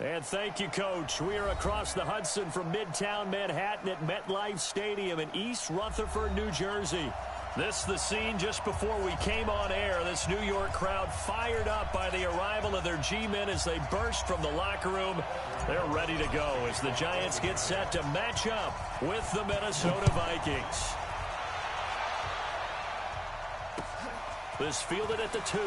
And thank you, Coach. We are across the Hudson from Midtown Manhattan at MetLife Stadium in East Rutherford, New Jersey. This is the scene just before we came on air. This New York crowd fired up by the arrival of their G-men as they burst from the locker room. They're ready to go as the Giants get set to match up with the Minnesota Vikings. This fielded at the 2.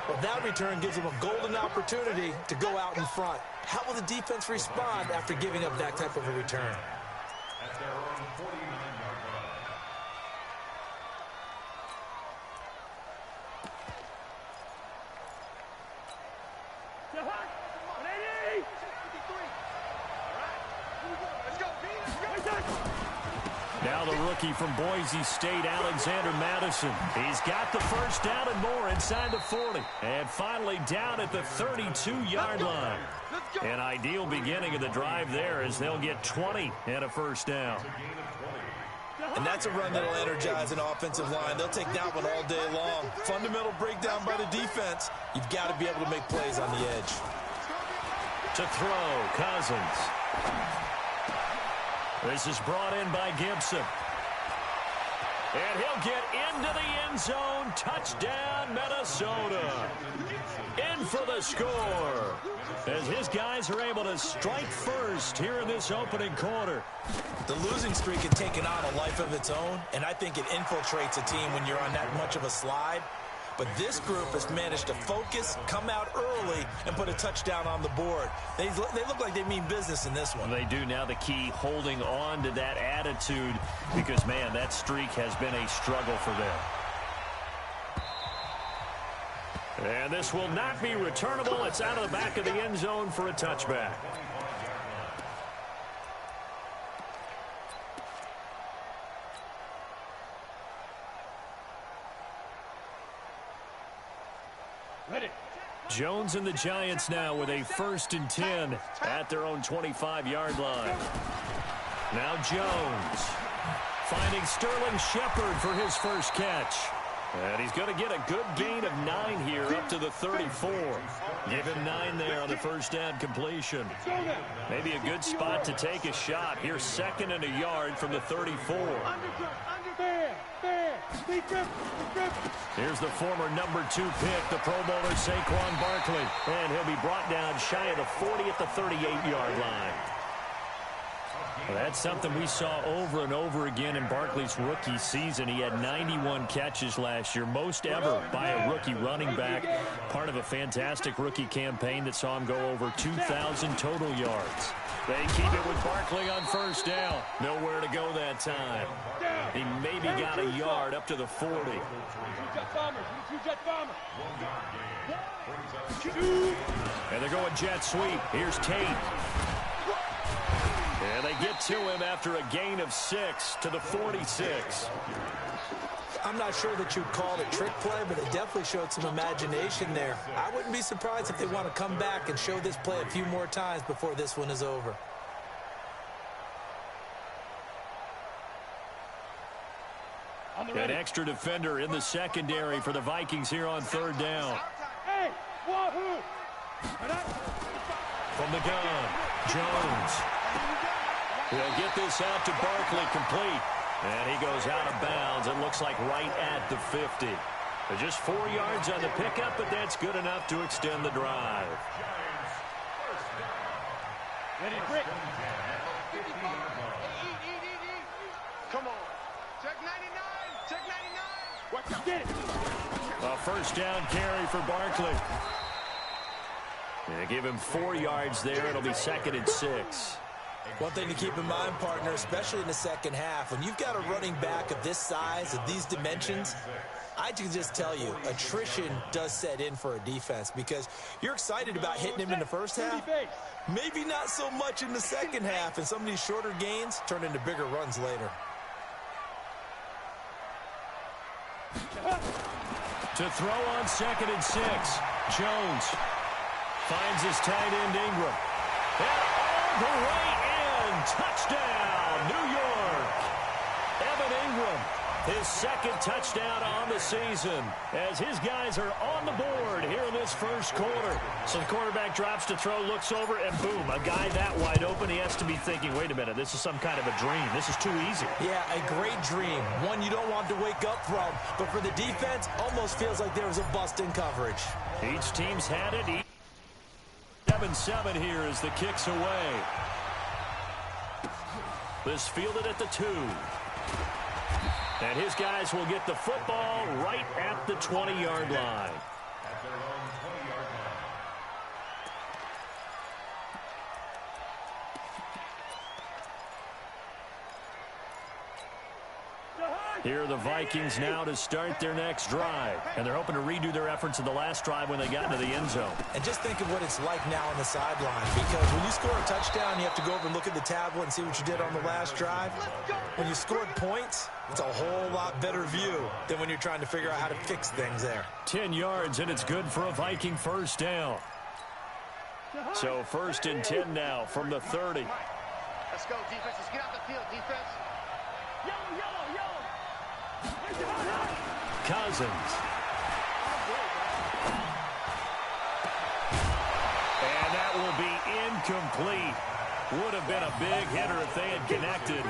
Well, that return gives them a golden opportunity to go out in front. How will the defense respond after giving up that type of a return? Now the rookie from Boise State, Alexander Madison. He's got the first down and more inside the 40. And finally down at the 32-yard line. An ideal beginning of the drive there as they'll get 20 and a first down. And that's a run that'll energize an offensive line. They'll take that one all day long. Fundamental breakdown by the defense. You've got to be able to make plays on the edge. To throw, Cousins. This is brought in by Gibson. And he'll get into the end zone. Touchdown, Minnesota. In for the score. As his guys are able to strike first here in this opening quarter. The losing streak had taken on a life of its own, and I think it infiltrates a team when you're on that much of a slide. But this group has managed to focus, come out early, and put a touchdown on the board. They look like they mean business in this one. They do. Now the key, holding on to that attitude, because, man, that streak has been a struggle for them. And this will not be returnable. It's out of the back of the end zone for a touchback. Jones and the Giants now with a 1st and 10 at their own 25-yard line. Now Jones finding Sterling Shepard for his first catch. And he's going to get a good gain of 9 here up to the 34. Give him 9 there on the first down completion. Maybe a good spot to take a shot. Here's 2nd and a yard from the 34. Here's the former number 2 pick, the Pro Bowler Saquon Barkley. And he'll be brought down shy of the 40 at the 38-yard line. Well, that's something we saw over and over again in Barkley's rookie season. He had 91 catches last year, most ever by a rookie running back. Part of a fantastic rookie campaign that saw him go over 2,000 total yards. They keep it with Barkley on first down. Nowhere to go that time. He maybe got a yard up to the 40. And they're going jet sweep. Here's Tate. And they get to him after a gain of 6 to the 46. I'm not sure that you'd call it a trick play, but it definitely showed some imagination there. I wouldn't be surprised if they want to come back and show this play a few more times before this one is over. An extra defender in the secondary for the Vikings here on 3rd down. From the gun, Jones. He'll get this out to Barkley complete. And he goes out of bounds. It looks like right at the 50. Just 4 yards on the pickup, but that's good enough to extend the drive. Ready, Brick. Come on. Check 99. Check 99. Watch out. Get it. A first down carry for Barkley. They give him 4 yards there. It'll be 2nd and 6. One thing to keep in mind, partner, especially in the second half, when you've got a running back of this size, of these dimensions, I can just tell you, attrition does set in for a defense because you're excited about hitting him in the first half. Maybe not so much in the second half, and some of these shorter gains turn into bigger runs later. To throw on 2nd and 6, Jones finds his tight end Ingram. And all the way in, touchdown, New York. Evan Ingram His second touchdown on the season as his guys are on the board here in this first quarter. So the quarterback drops to throw, looks over, and boom, a guy that wide open. He has to be thinking, wait a minute, this is some kind of a dream. This is too easy. Yeah, a great dream. One you don't want to wake up from. But for the defense, almost feels like there was a bust in coverage. Each team's had it. 7-7 here as the kick's away. This fielded at the 2. And his guys will get the football right at the 20-yard line. Here are the Vikings now to start their next drive. And they're hoping to redo their efforts in the last drive when they got into the end zone. And just think of what it's like now on the sideline. Because when you score a touchdown, you have to go over and look at the tablet and see what you did on the last drive. When you scored points, it's a whole lot better view than when you're trying to figure out how to fix things there. 10 yards, and it's good for a Viking first down. So 1st and 10 now from the 30. Let's go, defense. Let's get out the field, defense. Yellow, yellow, yellow. Cousins. And that will be incomplete. Would have been a big hitter if they had connected.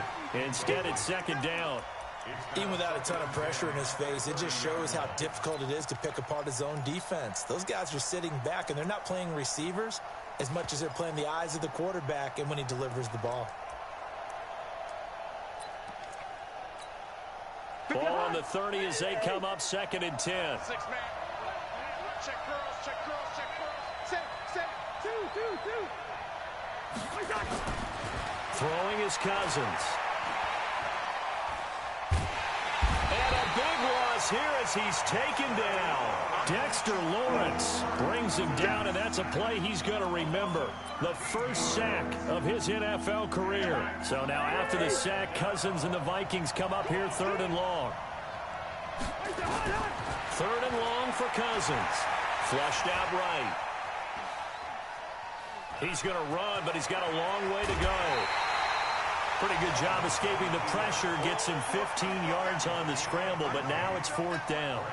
Instead, it's 2nd down. Even without a ton of pressure in his face, it just shows how difficult it is to pick apart his own defense. Those guys are sitting back, and they're not playing receivers as much as they're playing the eyes of the quarterback and when he delivers the ball. Ball on the 30 as they come up 2nd and 10. 6 man. Check curls, check curls, check curls. Set. 2. Throwing is Cousins. And a big loss here as he's taken down. Dexter Lawrence brings him down, and that's a play he's going to remember. The first sack of his NFL career. So now after the sack, Cousins and the Vikings come up here 3rd and long. 3rd and long for Cousins. Flushed out right. He's going to run, but he's got a long way to go. Pretty good job escaping the pressure. Gets him 15 yards on the scramble, but now it's 4th down.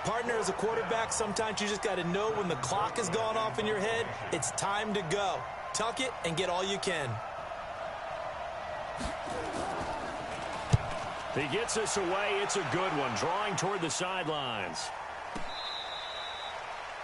Partner, as a quarterback, sometimes you just got to know when the clock has gone off in your head, it's time to go. Tuck it and get all you can. He gets us away. It's a good one. Drawing toward the sidelines.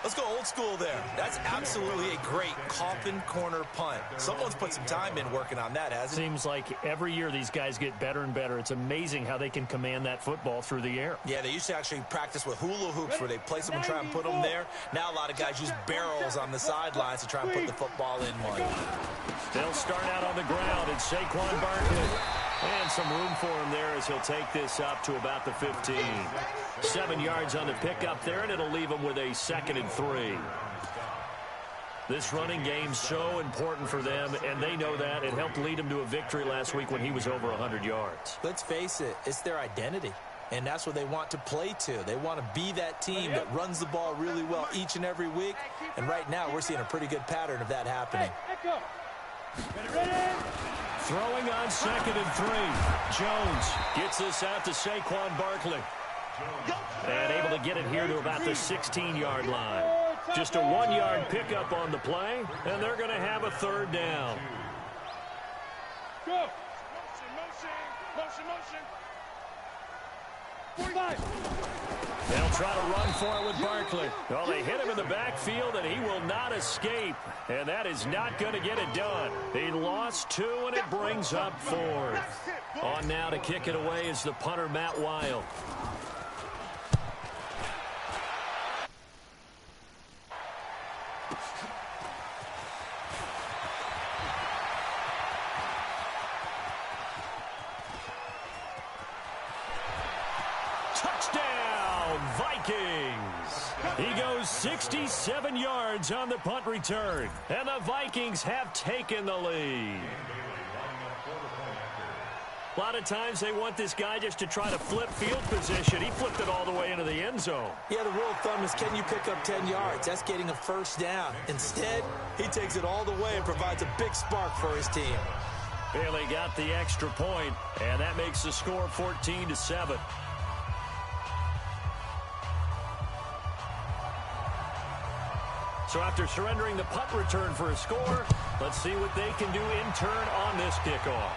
Let's go old school there. That's absolutely a great coffin corner punt. Someone's put some time in working on that, hasn't he? Seems like every year these guys get better and better. It's amazing how they can command that football through the air. Yeah, they used to actually practice with hula hoops where they place them and try and put them there. Now a lot of guys use barrels on the sidelines to try and put the football in one. They'll start out on the ground, and Saquon Barkley. And some room for him there as he'll take this up to about the 15. 7 yards on the pickup there, and it'll leave him with a 2nd and 3. This running game's so important for them, and they know that. It helped lead him to a victory last week when he was over 100 yards. Let's face it, it's their identity, and that's what they want to play to. They want to be that team that runs the ball really well each and every week, and right now we're seeing a pretty good pattern of that happening. Throwing on 2nd and 3. Jones gets this out to Saquon Barkley. And able to get it here to about the 16-yard line. Just a 1-yard pickup on the play, and they're going to have a 3rd down. Go. Motion. 45. They'll try to run for it with Barkley. Well, they hit him in the backfield, and he will not escape. And that is not going to get it done. He lost 2, and it brings up 4th. On now to kick it away is the punter, Matt Wild. Touchdown, Vikings! He goes 67 yards on the punt return, and the Vikings have taken the lead. A lot of times they want this guy just to try to flip field position. He flipped it all the way into the end zone. Yeah, the rule of thumb is, can you pick up 10 yards? That's getting a 1st down. Instead, he takes it all the way and provides a big spark for his team. Bailey got the extra point, and that makes the score 14-7. So after surrendering the punt return for a score, let's see what they can do in turn on this kickoff.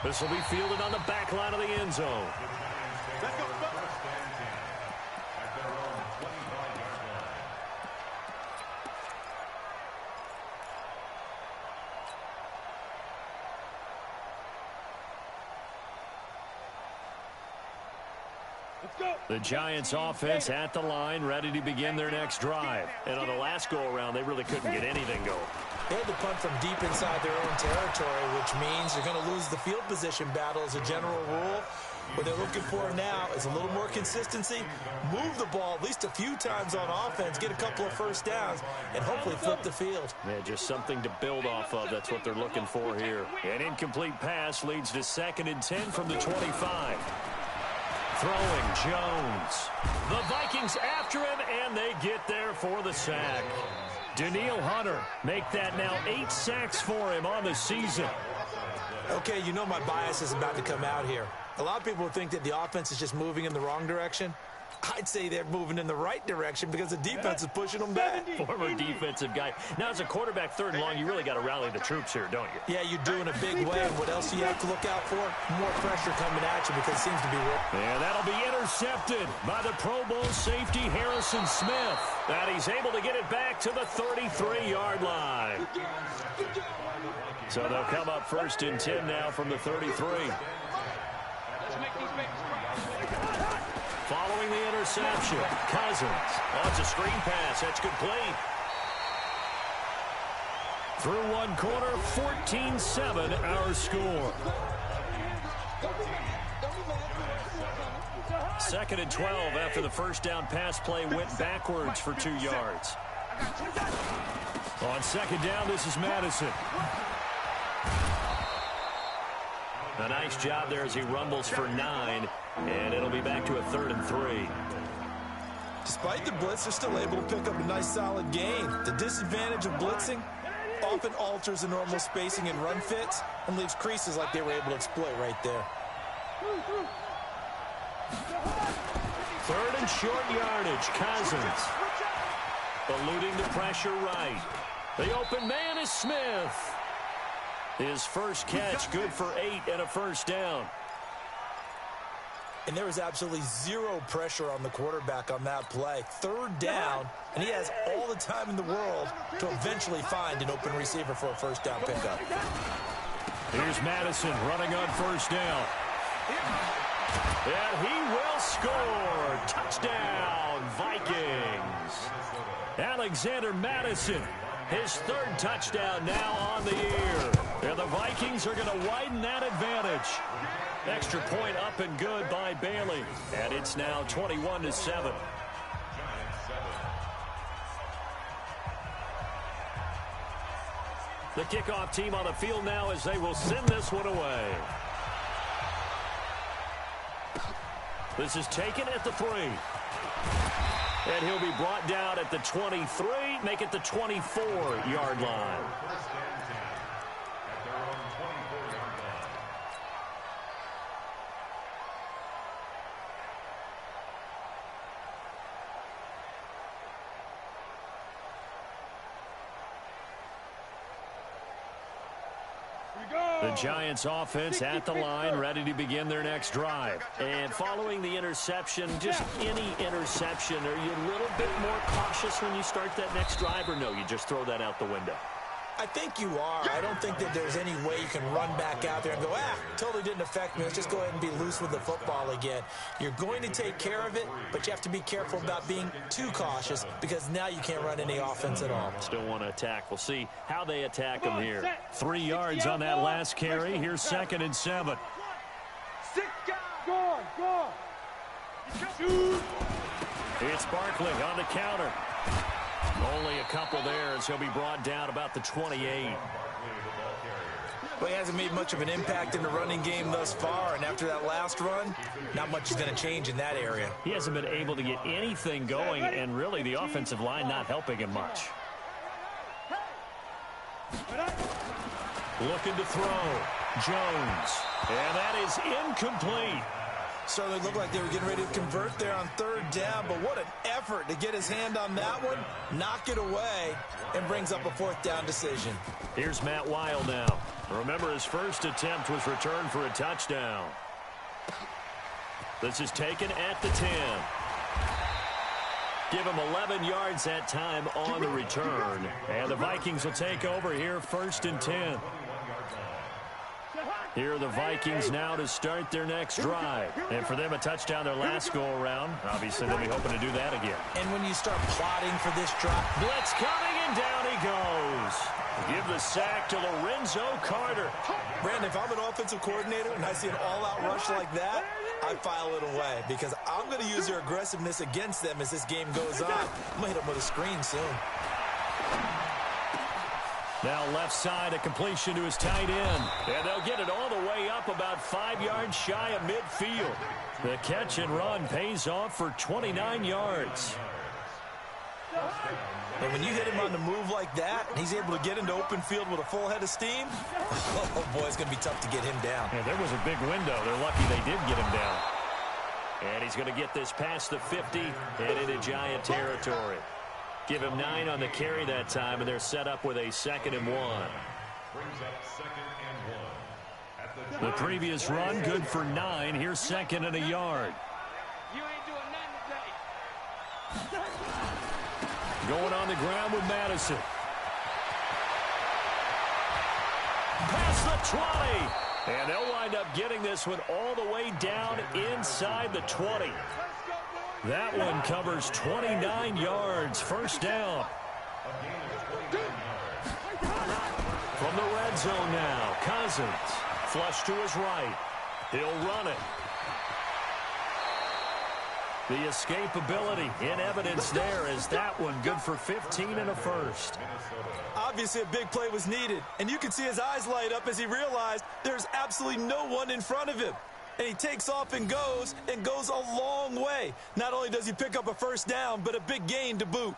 This will be fielded on the back line of the end zone. The Giants offense at the line, ready to begin their next drive. And on the last go-around, they really couldn't get anything going. They had to punt from deep inside their own territory, which means they're going to lose the field position battle as a general rule. What they're looking for now is a little more consistency, move the ball at least a few times on offense, get a couple of first downs, and hopefully flip the field. Yeah, just something to build off of. That's what they're looking for here. An incomplete pass leads to 2nd and 10 from the 25. Throwing Jones. The Vikings after him, and they get there for the sack. Danielle Hunter make that now 8 sacks for him on the season. Okay, you know my bias is about to come out here. A lot of people think that the offense is just moving in the wrong direction. I'd say they're moving in the right direction because the defense is pushing them back. Former defensive guy. Now, as a quarterback 3rd and long, you really got to rally the troops here, don't you? Yeah, you do in a big way. And what else do you have to look out for? More pressure coming at you because it seems to be working. And that'll be intercepted by the Pro Bowl safety Harrison Smith. And he's able to get it back to the 33-yard line. So they'll come up 1st and 10 now from the 33. Following the interception, Cousins. Oh, it's a screen pass. That's complete. Through one quarter, 14-7 our score. 2nd and 12 after the first down pass play went backwards for 2 yards. On 2nd down, this is Madison. A nice job there as he rumbles for 9, and it'll be back to a 3rd and 3. Despite the blitz, they're still able to pick up a nice solid gain. The disadvantage of blitzing often alters the normal spacing and run fits and leaves creases like they were able to exploit right there. 3rd and short yardage, Cousins. Eluding the pressure right. The open man is Smith. His first catch, good for 8 and a first down. And there was absolutely zero pressure on the quarterback on that play. 3rd down, and he has all the time in the world to eventually find an open receiver for a first down pickup. Here's Madison running on 1st down. And he will score. Touchdown, Vikings. Alexander Madison, his 3rd touchdown now on the year. And the Vikings are going to widen that advantage. Extra point up and good by Bailey. And it's now 21-7. The kickoff team on the field now as they will send this one away. This is taken at the 3. And he'll be brought down at the 23, make it the 24-yard line. The Giants offense at the line, ready to begin their next drive. And following the interception, just any interception, are you a little bit more cautious when you start that next drive, or no, you just throw that out the window? I think you are. I don't think that there's any way you can run back out there and go, totally didn't affect me. Let's just go ahead and be loose with the football again. You're going to take care of it, but you have to be careful about being too cautious because now you can't run any offense at all. Still want to attack. We'll see how they attack them here. 3 yards on that last carry. Here's 2nd and 7. It's Barkley on the counter. Only a couple there as he'll be brought down about the 28. Well, he hasn't made much of an impact in the running game thus far, and after that last run, not much is going to change in that area. He hasn't been able to get anything going, and really the offensive line not helping him much. Looking to throw. Jones. And that is incomplete. Certainly looked like they were getting ready to convert there on third down, but what an effort to get his hand on that one, knock it away, and brings up a fourth down decision. Here's Matt Weil now. Remember, his first attempt was returned for a touchdown. This is taken at the 10. Give him 11 yards that time on the return. And the Vikings will take over here, 1st and 10. Here are the Vikings now to start their next drive. And for them, a touchdown their last go-around. Obviously, they'll be hoping to do that again. And when you start plotting for this drive, blitz coming, and down he goes. Give the sack to Lorenzo Carter. Brandon, if I'm an offensive coordinator and I see an all-out rush like that, I file it away because I'm going to use their aggressiveness against them as this game goes on. I'm going to hit them with a screen soon. Now left side, a completion to his tight end. And they'll get it all the way up about 5 yards shy of midfield. The catch and run pays off for 29 yards. And when you hit him on the move like that, he's able to get into open field with a full head of steam, oh boy, it's going to be tough to get him down. Yeah, there was a big window. They're lucky they did get him down. And he's going to get this past the 50 and into Giant territory. Give him 9 on the carry that time, and they're set up with a 2nd and 1. The previous run, good for 9. Here's 2nd and a yard. You ain't doing nothing today. Going on the ground with Madison. Past the 20. And they'll wind up getting this one all the way down inside the 20. That one covers 29 yards. 1st down. From the red zone now, Cousins. Flush to his right. He'll run it. The escapability in evidence there as that one good for 15 and a 1st. Obviously a big play was needed, and you can see his eyes light up as he realized there's absolutely no one in front of him. And he takes off and goes a long way. Not only does he pick up a 1st down, but a big gain to boot.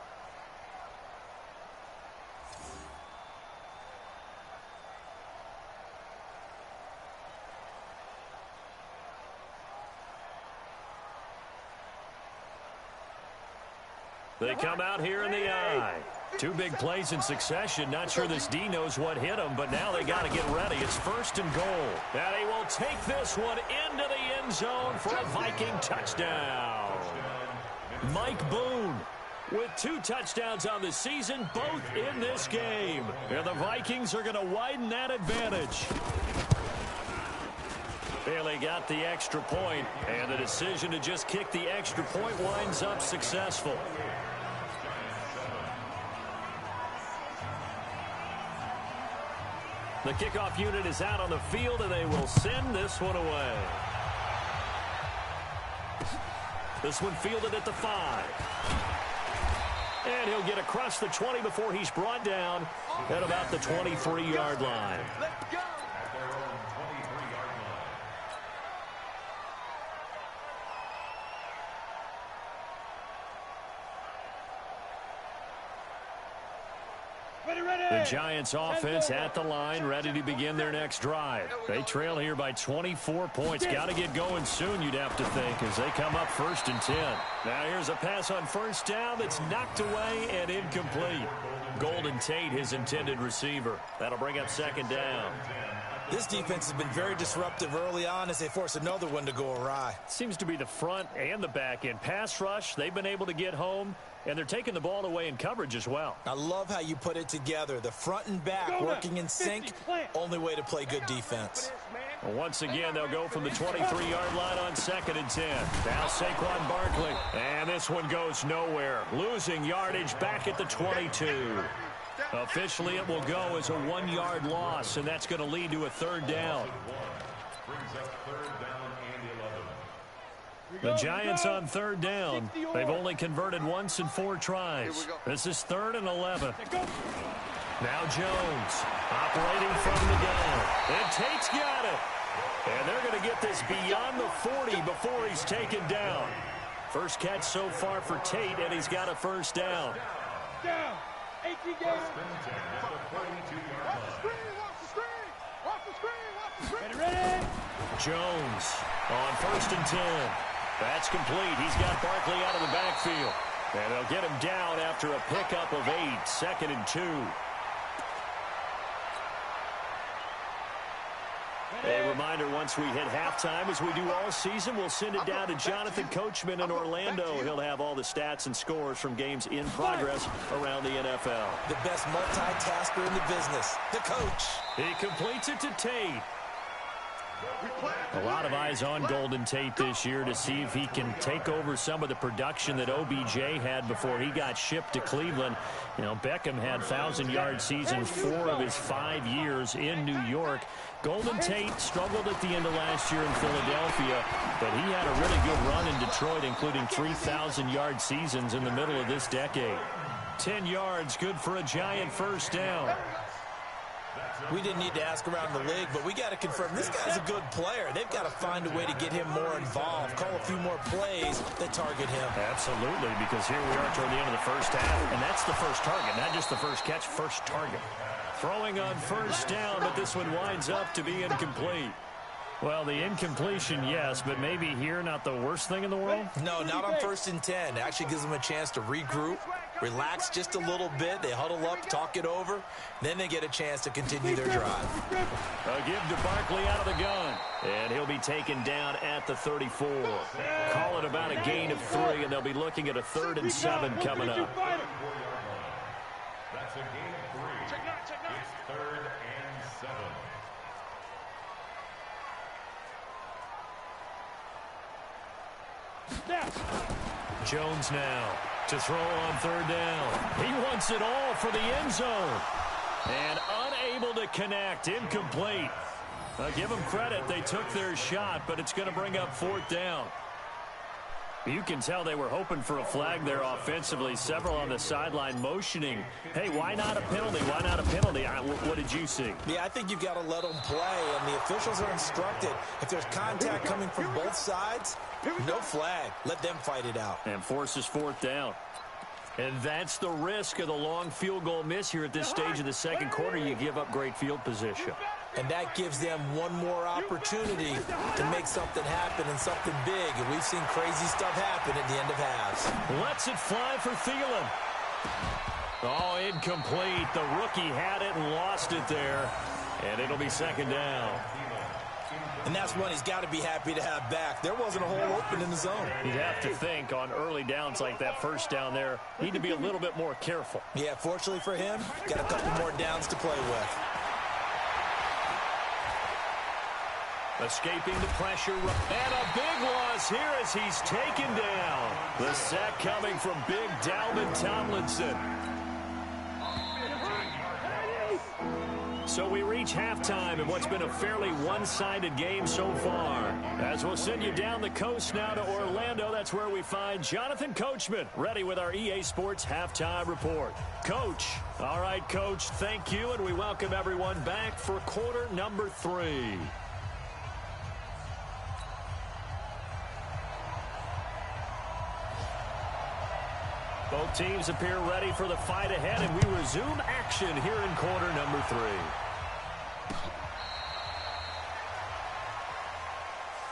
They come out here in the eye. 2 big plays in succession. Not sure this D knows what hit him, but now they got to get ready. It's 1st and goal. And he will take this one into the end zone for a Viking touchdown. Mike Boone with 2 touchdowns on the season, both in this game. And the Vikings are going to widen that advantage. Bailey got the extra point, and the decision to just kick the extra point winds up successful. The kickoff unit is out on the field, and they will send this one away. This one fielded at the 5. And he'll get across the 20 before he's brought down at about the 23-yard line. Let's go. The Giants offense at the line, ready to begin their next drive. They trail here by 24 points. Got to get going soon, you'd have to think, as they come up 1st and 10. Now here's a pass on 1st down that's knocked away and incomplete. Golden Tate, his intended receiver. That'll bring up 2nd down. This defense has been very disruptive early on as they force another one to go awry. Seems to be the front and the back end. Pass rush, they've been able to get home, and they're taking the ball away in coverage as well. I love how you put it together. The front and back working in sync. Only way to play good defense. Well, once again, they'll go from the 23-yard line on 2nd and 10. Now Saquon Barkley. And this one goes nowhere. Losing yardage back at the 22. Officially, it will go as a 1-yard loss, and that's going to lead to a 3rd down. The Giants on 3rd down. They've only converted once in 4 tries. This is 3rd and 11. Now Jones operating from the gun. And Tate's got it. And they're going to get this beyond the 40 before he's taken down. First catch so far for Tate, and he's got a 1st down. Down. 18 games. Watch the screen. Watch the screen. Watch the screen. Watch the screen. Ready. Jones On 1st and 10. That's complete. He's got Barkley out of the backfield. And they'll get him down after a pickup of 8. 2nd and 2. A reminder, once we hit halftime, as we do all season, we'll send it down to Jonathan Coachman in Orlando. He'll have all the stats and scores from games in progress around the NFL. The best multitasker in the business, the coach. He completes it to Tate. A lot of eyes on Golden Tate this year to see if he can take over some of the production that OBJ had before he got shipped to Cleveland. You know, Beckham had 1,000-yard seasons 4 of his 5 years in New York. Golden Tate struggled at the end of last year in Philadelphia, but he had a really good run in Detroit, including 3,000-yard seasons in the middle of this decade. 10 yards, good for a Giant first down. We didn't need to ask around the league, but we got to confirm this guy's a good player. They've got to find a way to get him more involved, call a few more plays that target him. Absolutely, because here we are toward the end of the first half, and that's the first target, not just the first catch, first target. Throwing on first down, but this one winds up to be incomplete. Well, the incompletion, yes, but maybe here not the worst thing in the world? No, not on 1st and 10. It actually gives them a chance to regroup, relax just a little bit. They huddle up, talk it over. Then they get a chance to continue their drive. A give to Barkley out of the gun. And he'll be taken down at the 34. Call it about a gain of 3, and they'll be looking at a 3rd and 7 coming up. That's a gain of 3. It's 3rd and 7. Jones now to throw on 3rd down. He wants it all for the end zone. And unable to connect. Incomplete. Give them credit. They took their shot, but it's going to bring up 4th down. You can tell they were hoping for a flag there offensively. Several on the sideline motioning. Hey, why not a penalty? Why not a penalty? What did you see? Yeah, I think you've got to let them play, and the officials are instructed. If there's contact coming from both sides, no flag. Let them fight it out. And forces 4th down. And that's the risk of the long field goal miss here at this stage of the second quarter. You give up great field position. And that gives them one more opportunity to make something happen and something big. And we've seen crazy stuff happen at the end of halves. Lets it fly for Thielen. Oh, incomplete. The rookie had it and lost it there. And it'll be 2nd down. And that's one he's got to be happy to have back. There wasn't a hole open in the zone. You'd have to think on early downs like that first down there, need to be a little bit more careful. Yeah, fortunately for him, got a couple more downs to play with. Escaping the pressure, and a big loss here as he's taken down. The sack coming from big Dalvin Tomlinson. So we reach halftime in what's been a fairly one-sided game so far. As we'll send you down the coast now to Orlando, that's where we find Jonathan Coachman, ready with our EA Sports Halftime Report. Coach. All right, Coach, thank you, and we welcome everyone back for quarter number 3. Both teams appear ready for the fight ahead, and we resume action here in quarter number 3.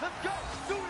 Let's go. Do it.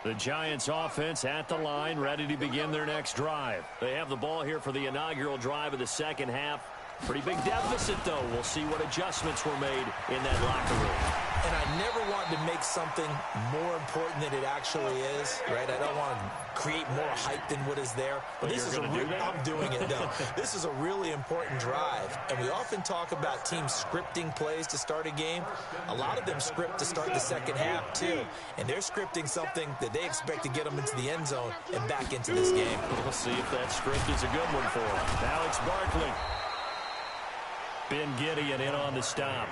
The Giants offense at the line, ready to begin their next drive. They have the ball here for the inaugural drive of the second half. Pretty big deficit, though. We'll see what adjustments were made in that locker room. And I never want to make something more important than it actually is, right? I don't want to create more hype than what is there. But this is I'm doing it, though. This is a really important drive. And we often talk about teams scripting plays to start a game. A lot of them script to start the second half, too. And they're scripting something that they expect to get them into the end zone and back into this game. We'll see if that script is a good one for them. Alex Barkley. Ben Gideon in on the stop.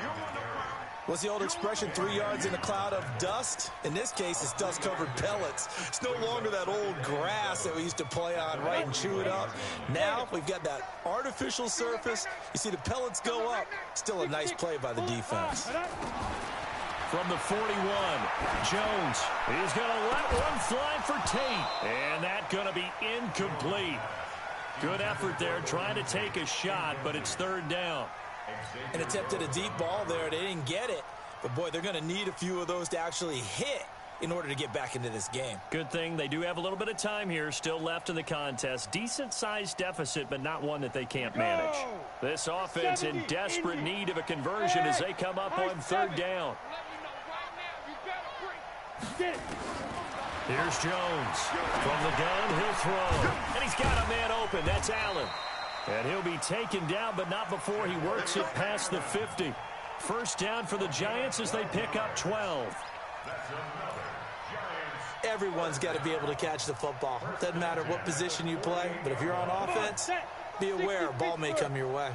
What's the old expression, 3 yards in a cloud of dust? In this case, it's dust-covered pellets. It's no longer that old grass that we used to play on, right, and chew it up. Now we've got that artificial surface. You see the pellets go up. Still a nice play by the defense. From the 41, Jones. He's going to let one fly for Tate. And that's going to be incomplete. Good effort there, trying to take a shot, but it's third down. An attempt at a deep ball there. They didn't get it. But, boy, they're going to need a few of those to actually hit in order to get back into this game. Good thing they do have a little bit of time here still left in the contest. Decent-sized deficit, but not one that they can't manage. This offense in desperate need of a conversion as they come up on third down. Here's Jones. From the gun, he'll throw. And he's got a man open. That's Allen. And he'll be taken down, but not before he works it past the 50. First down for the Giants as they pick up 12. Everyone's got to be able to catch the football. Doesn't matter what position you play, but if you're on offense, be aware a ball may come your way.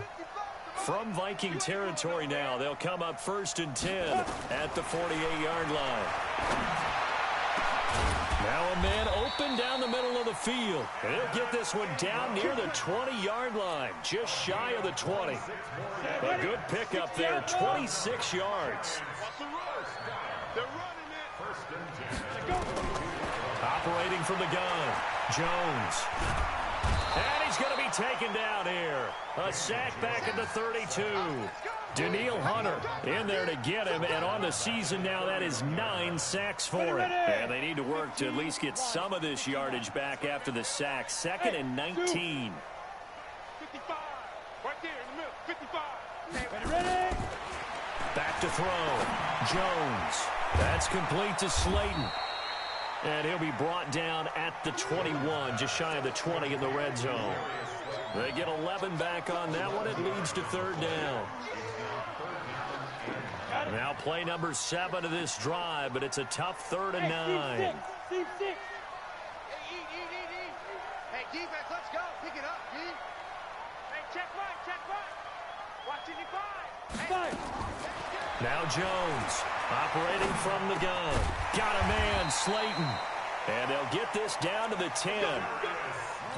From Viking territory now, they'll come up 1st and 10 at the 48-yard line. Now a man open down the middle of the field. And he'll get this one down near the 20-yard line, just shy of the 20. A good pickup there, 26 yards. Operating from the gun, Jones. And he's going to be taken down here. A sack back at the 32. Daniil Hunter in there to get him, and on the season now, that is 9 sacks for him. And they need to work to at least get some of this yardage back after the sack. 2nd and 19. 55. Right there in the middle. 55. Ready? Back to throw. Jones. That's complete to Slayton. And he'll be brought down at the 21, just shy of the 20 in the red zone. They get 11 back on that one. It leads to third down. Now play number 7 of this drive, but it's a tough 3rd and 9. Hey, eat. Hey, defense, let's go. Pick it up, D. Hey, check right. Watch it, 5. Now Jones operating from the gun. Got a man, Slayton. And they'll get this down to the 10.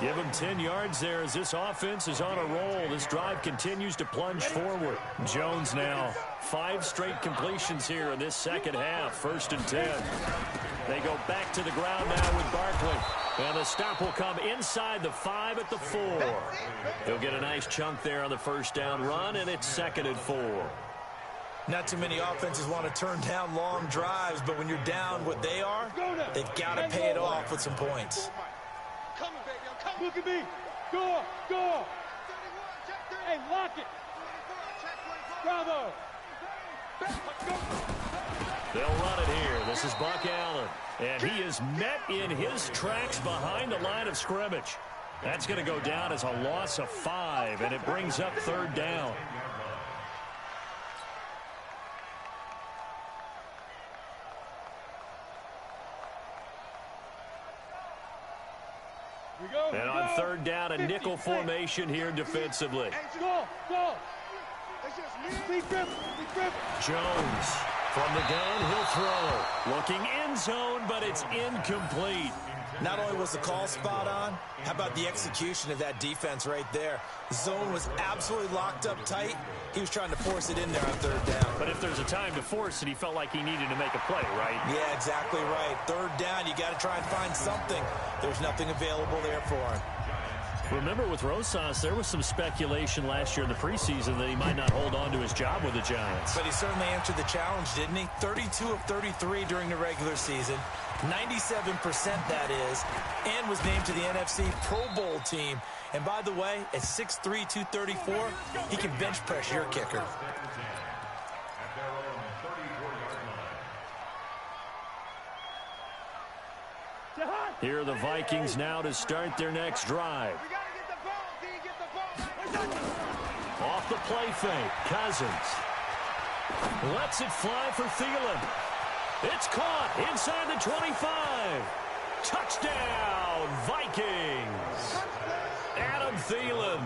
Give him 10 yards there as this offense is on a roll. This drive continues to plunge forward. Jones now 5 straight completions here in this second half. 1st and 10. They go back to the ground now with Barkley. And the stop will come inside the 5 at the 4. He'll get a nice chunk there on the first down run, and it's 2nd and 4. Not too many offenses want to turn down long drives, but when you're down what they are, they've got to pay it off with some points. Look at me. Go. Hey, lock it. Bravo. They'll run it here. This is Buck Allen. And he is met in his tracks behind the line of scrimmage. That's going to go down as a loss of 5, and it brings up third down. And on third down, a nickel formation here defensively. Go. Jones from the gun, he'll throw. Looking end zone, but it's incomplete. Not only was the call spot on, how about the execution of that defense right there? The zone was absolutely locked up tight. He was trying to force it in there on third down. But if there's a time to force it, he felt like he needed to make a play, right? Yeah, exactly right. Third down, you got to try and find something. There's nothing available there for him. Remember with Rosas, there was some speculation last year in the preseason that he might not hold on to his job with the Giants. But he certainly answered the challenge, didn't he? 32 of 33 during the regular season. 97% that is, and was named to the NFC Pro Bowl team. And by the way, at 6'3", 234, he can bench press your kicker. Here are the Vikings now to start their next drive. Off the play fake, Cousins. Lets it fly for Thielen. It's caught inside the 25. Touchdown, Vikings. Adam Thielen,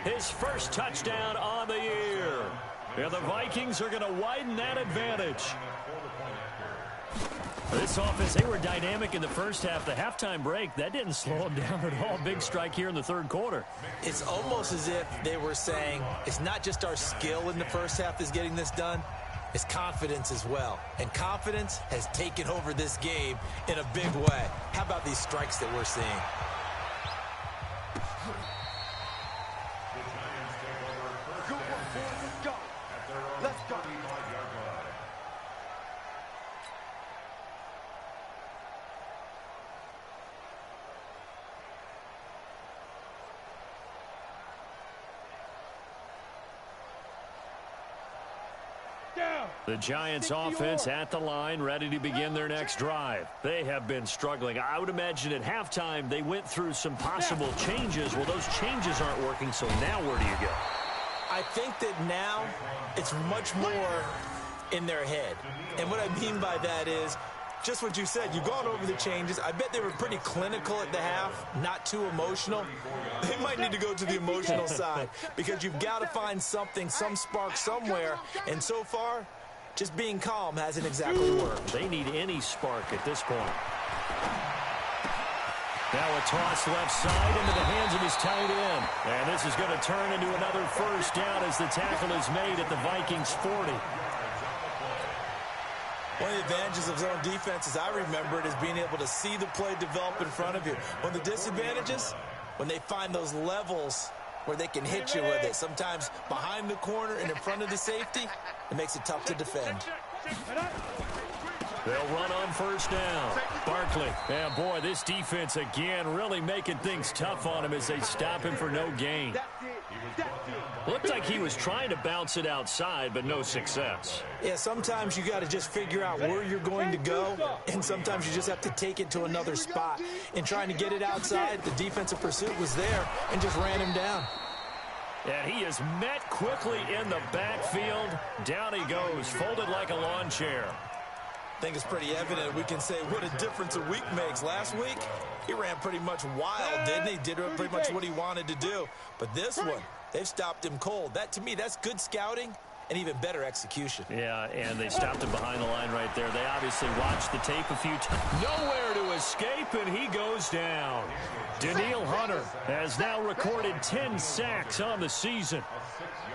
his first touchdown on the year. And the Vikings are going to widen that advantage. This offense, they were dynamic in the first half. The halftime break, that didn't slow them down at all. Big strike here in the third quarter. It's almost as if they were saying, it's not just our skill in the first half that's getting this done. It's confidence as well. And confidence has taken over this game in a big way. How about these strikes that we're seeing? The Giants offense at the line, ready to begin their next drive. They have been struggling. I would imagine at halftime they went through some possible changes. Well, those changes aren't working, so now where do you go? I think that now it's much more in their head. And what I mean by that is just what you said. You've gone over the changes. I bet they were pretty clinical at the half, not too emotional. They might need to go to the emotional side because you've got to find something, some spark somewhere. And so far, just being calm hasn't exactly worked. They need any spark at this point. Now a toss left side into the hands of his tight end. And this is going to turn into another first down as the tackle is made at the Vikings 40. One of the advantages of zone defense, as I remember it, is being able to see the play develop in front of you. One of the disadvantages, when they find those levels where they can hit you with it, sometimes behind the corner and in front of the safety, it makes it tough to defend. They'll run on first down. Barkley. And boy, this defense again really making things tough on him as they stop him for no gain. Looked like he was trying to bounce it outside, but no success. Yeah, sometimes you got to just figure out where you're going to go, and sometimes you just have to take it to another spot. In trying to get it outside, the defensive pursuit was there and just ran him down. And he is met quickly in the backfield. Down he goes, folded like a lawn chair. I think it's pretty evident we can say what a difference a week makes. Last week, he ran pretty much wild, didn't he? Did pretty much what he wanted to do. But this one, they've stopped him cold. That, to me, that's good scouting and even better execution. Yeah, and they stopped him behind the line right there. They obviously watched the tape a few times. Nowhere to escape, and he goes down. Danielle Hunter has now recorded 10 sacks on the season.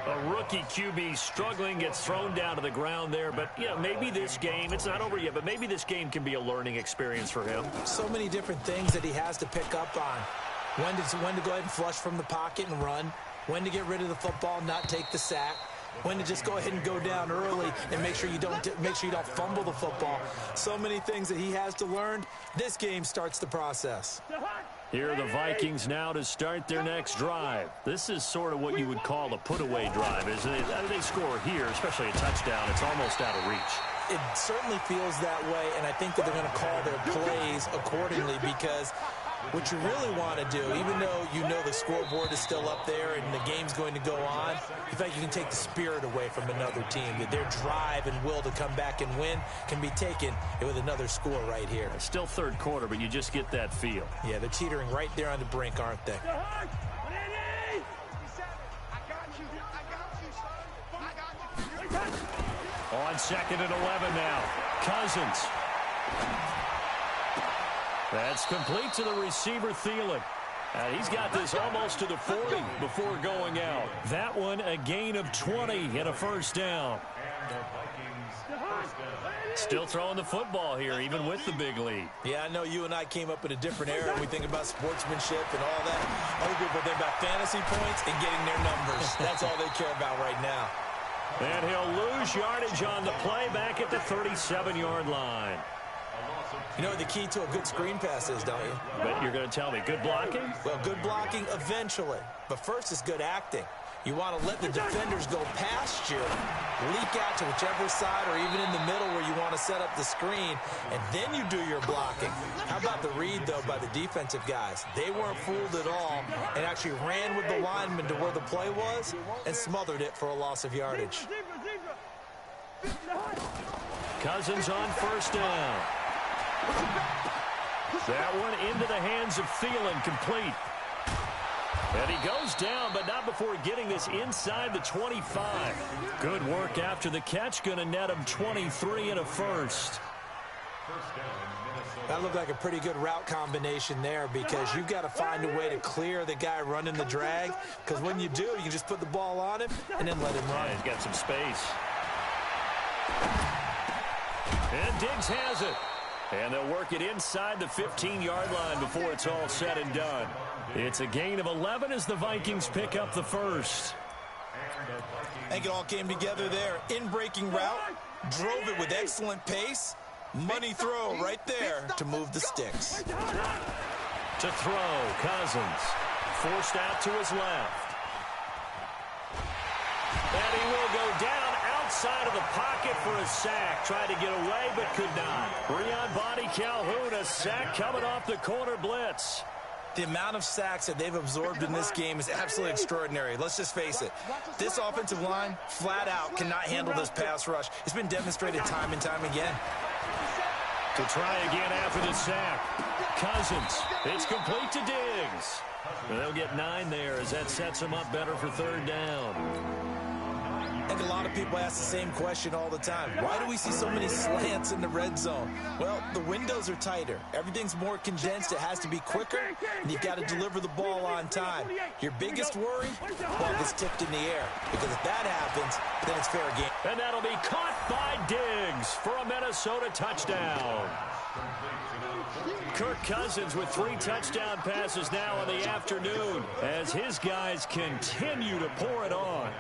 A rookie QB struggling, gets thrown down to the ground there. But, you know, maybe this game, it's not over yet, but maybe this game can be a learning experience for him. So many different things that he has to pick up on. When to go ahead and flush from the pocket and run. When to get rid of the football, not take the sack. When to just go ahead and go down early and make sure you don't fumble the football. So many things that he has to learn. This game starts the process. Here are the Vikings now to start their next drive. This is sort of what you would call a put-away drive, isn't it? They score here, especially a touchdown. It's almost out of reach. It certainly feels that way, and I think that they're going to call their plays accordingly because what you really want to do, even though you know the scoreboard is still up there and the game's going to go on, in fact, you can take the spirit away from another team. That their drive and will to come back and win can be taken with another score right here. It's still third quarter, but you just get that feel. Yeah, they're teetering right there on the brink, aren't they? On 2nd and 11 now. Cousins. That's complete to the receiver, Thielen. He's got this almost to the 40 before going out. That one, a gain of 20 and a first down. Still throwing the football here, even with the big lead. Yeah, I know you and I came up in a different era. We think about sportsmanship and all that. Other people think about fantasy points and getting their numbers. That's all they care about right now. And he'll lose yardage on the play back at the 37-yard line. You know what the key to a good screen pass is, don't you? But you're going to tell me, good blocking? Well, good blocking eventually. But first is good acting. You want to let the defenders go past you, leak out to whichever side or even in the middle where you want to set up the screen, and then you do your blocking. How about the read, though, by the defensive guys? They weren't fooled at all and actually ran with the lineman to where the play was and smothered it for a loss of yardage. Cousins on first down. That one into the hands of Thielen, complete. And he goes down, but not before getting this inside the 25. Good work after the catch. Going to net him 23 and a first. That looked like a pretty good route combination there because you've got to find a way to clear the guy running the drag. Because when you do, you can just put the ball on him and then let him run. Yeah, he's got some space. And Diggs has it. And they'll work it inside the 15-yard line before it's all said and done. It's a gain of 11 as the Vikings pick up the first. I think it all came together there. In-breaking route, drove it with excellent pace. Money throw right there to move the sticks. To throw, Cousins. Forced out to his left. And he will go down inside of the pocket for a sack. Tried to get away, but could not. Breon Body Calhoun, a sack coming off the corner blitz. The amount of sacks that they've absorbed in this game is absolutely extraordinary. Let's just face it. This offensive line, flat out, cannot handle this pass rush. It's been demonstrated time and time again. To try again after the sack. Cousins. It's complete to Diggs. They'll get 9 there as that sets them up better for third down. I think a lot of people ask the same question all the time. Why do we see so many slants in the red zone? Well, the windows are tighter. Everything's more condensed. It has to be quicker, and you've got to deliver the ball on time. Your biggest worry? Ball gets tipped in the air. Because if that happens, then it's fair game. And that'll be caught by Diggs for a Minnesota touchdown. Kirk Cousins with 3 touchdown passes now in the afternoon as his guys continue to pour it on.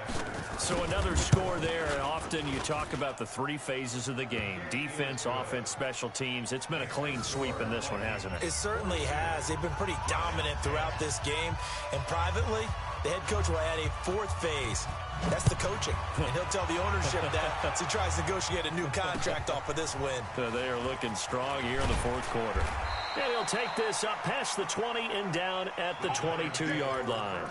So another score there, and often you talk about the 3 phases of the game. Defense, offense, special teams. It's been a clean sweep in this one, hasn't it? It certainly has. They've been pretty dominant throughout this game. And privately, the head coach will add a 4th phase. That's the coaching. And he'll tell the ownership that as he tries to negotiate a new contract off of this win. They are looking strong here in the 4th quarter. And he'll take this up past the 20 and down at the 22-yard line.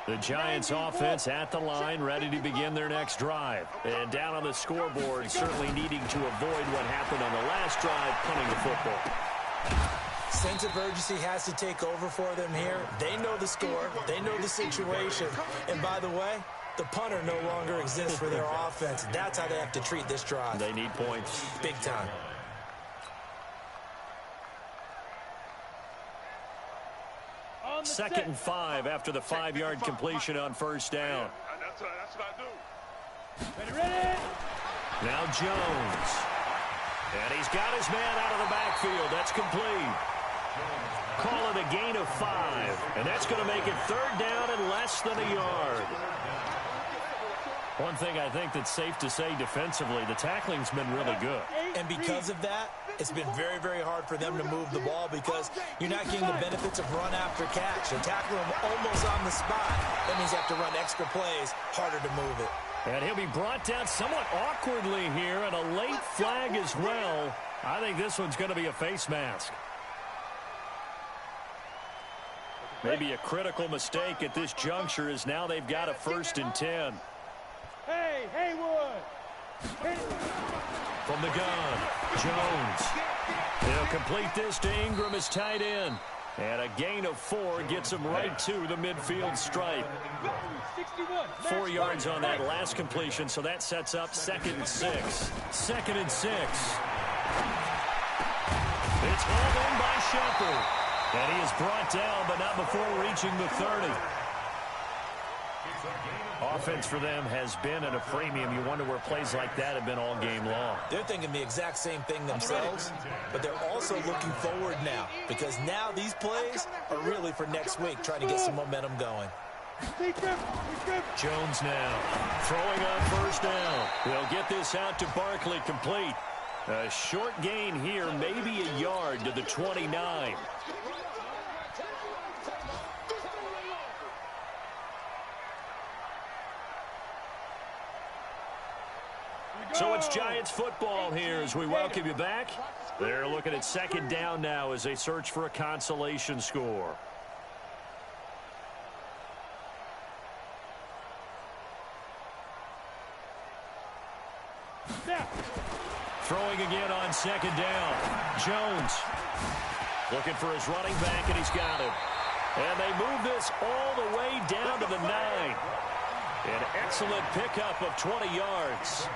The Giants offense at the line, ready to begin their next drive. And down on the scoreboard, certainly needing to avoid what happened on the last drive, punting the football. Sense of urgency has to take over for them here. They know the score. They know the situation. And by the way, the punter no longer exists for their offense. That's how they have to treat this drive. They need points. Big time. Second and 5 after the 5-yard completion on first down. That's what I do. Ready? Now Jones. And he's got his man out of the backfield. That's complete. Call it a gain of 5. And that's going to make it third down and less than a yard. One thing I think that's safe to say defensively, the tackling's been really good. And because of that, it's been very, very hard for them to move the ball because you're not getting the benefits of run after catch. They're tackling them almost on the spot. That means you have to run extra plays, harder to move it. And he'll be brought down somewhat awkwardly here, and a late flag as well. I think this one's going to be a face mask. Maybe a critical mistake at this juncture is now they've got a 1st and 10. Hey, Haywood. From the gun, Jones. He'll complete this to Ingram as tight end. And a gain of 4 gets him right to the midfield stripe. 4 yards on that last completion, so that sets up 2nd and 6. 2nd and 6. It's hauled in by Shepard. And he is brought down, but not before reaching the 30. Offense for them has been at a premium. You wonder where plays like that have been all game long. They're thinking the exact same thing themselves, but they're also looking forward now because now these plays are really for next week, trying to get some momentum going. Jones now throwing on first down. They'll get this out to Barkley, complete. A short gain here, maybe a yard to the 29. So it's Giants football here as we welcome you back. They're looking at 2nd down now as they search for a consolation score. Throwing again on 2nd down. Jones looking for his running back, and he's got him. And they move this all the way down to the 9. An excellent pickup of 20 yards.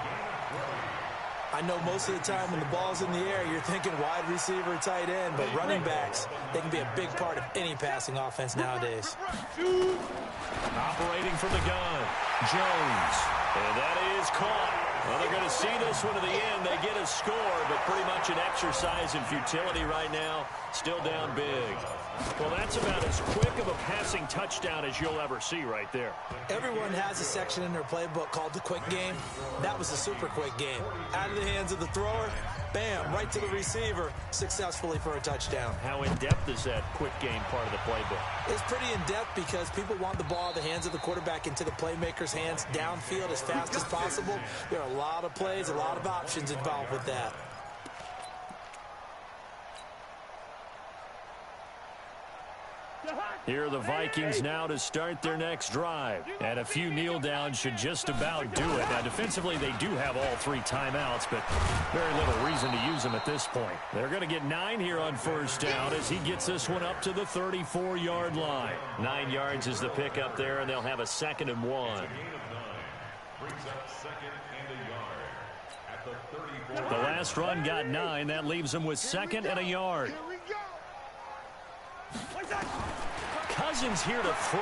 I know most of the time when the ball's in the air, you're thinking wide receiver, tight end, but running backs, they can be a big part of any passing offense nowadays. Operating from the gun, Jones. And that is caught. Well, they're going to see this one to the end. They get a score, but pretty much an exercise in futility right now. Still down big. Well, that's about as quick of a passing touchdown as you'll ever see right there. Everyone has a section in their playbook called the quick game. That was a super quick game. Out of the hands of the thrower, bam, right to the receiver, successfully for a touchdown. How in-depth is that quick game part of the playbook? It's pretty in-depth because people want the ball in the hands of the quarterback into the playmaker's hands downfield as fast as possible. There are a lot of plays, a lot of options involved with that. Here are the Vikings now to start their next drive. And a few kneel downs should just about do it. Now, defensively, they do have all 3 timeouts, but very little reason to use them at this point. They're going to get 9 here on first down as he gets this one up to the 34-yard line. 9 yards is the pickup there, and they'll have a 2nd and 1. The last run got 9. That leaves them with 2nd and a yard. Cousins here to throw.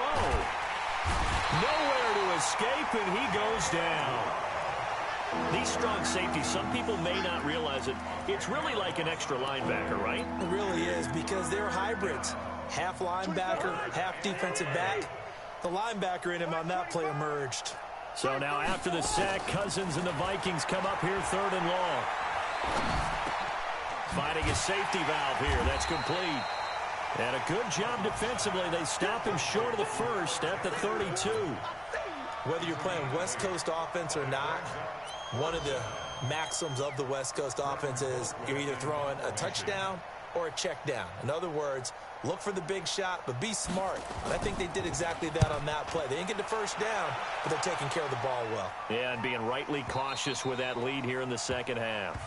Nowhere to escape, and he goes down. These strong safeties, some people may not realize it. It's really like an extra linebacker, right? It really is because they're hybrids. Half linebacker, half defensive back. The linebacker in him on that play emerged. So now after the sack, Cousins and the Vikings come up here 3rd and long. Finding a safety valve here. That's complete. And a good job defensively. They stop him short of the first at the 32. Whether you're playing West Coast offense or not, one of the maxims of the West Coast offense is you're either throwing a touchdown or a check down. In other words, look for the big shot, but be smart. And I think they did exactly that on that play. They didn't get the first down, but they're taking care of the ball well. Yeah, and being rightly cautious with that lead here in the second half.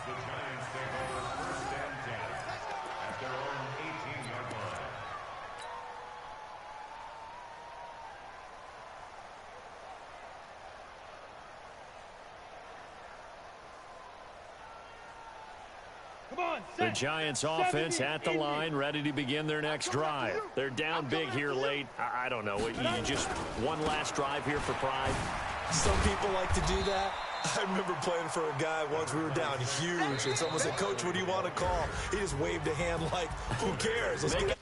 The Giants offense at the line, ready to begin their next drive. They're down big here late. I don't know. You just one last drive here for pride? Some people like to do that. I remember playing for a guy once. We were down huge, and someone said, "Coach, what do you want to call?" He just waved a hand like, "Who cares? Let's get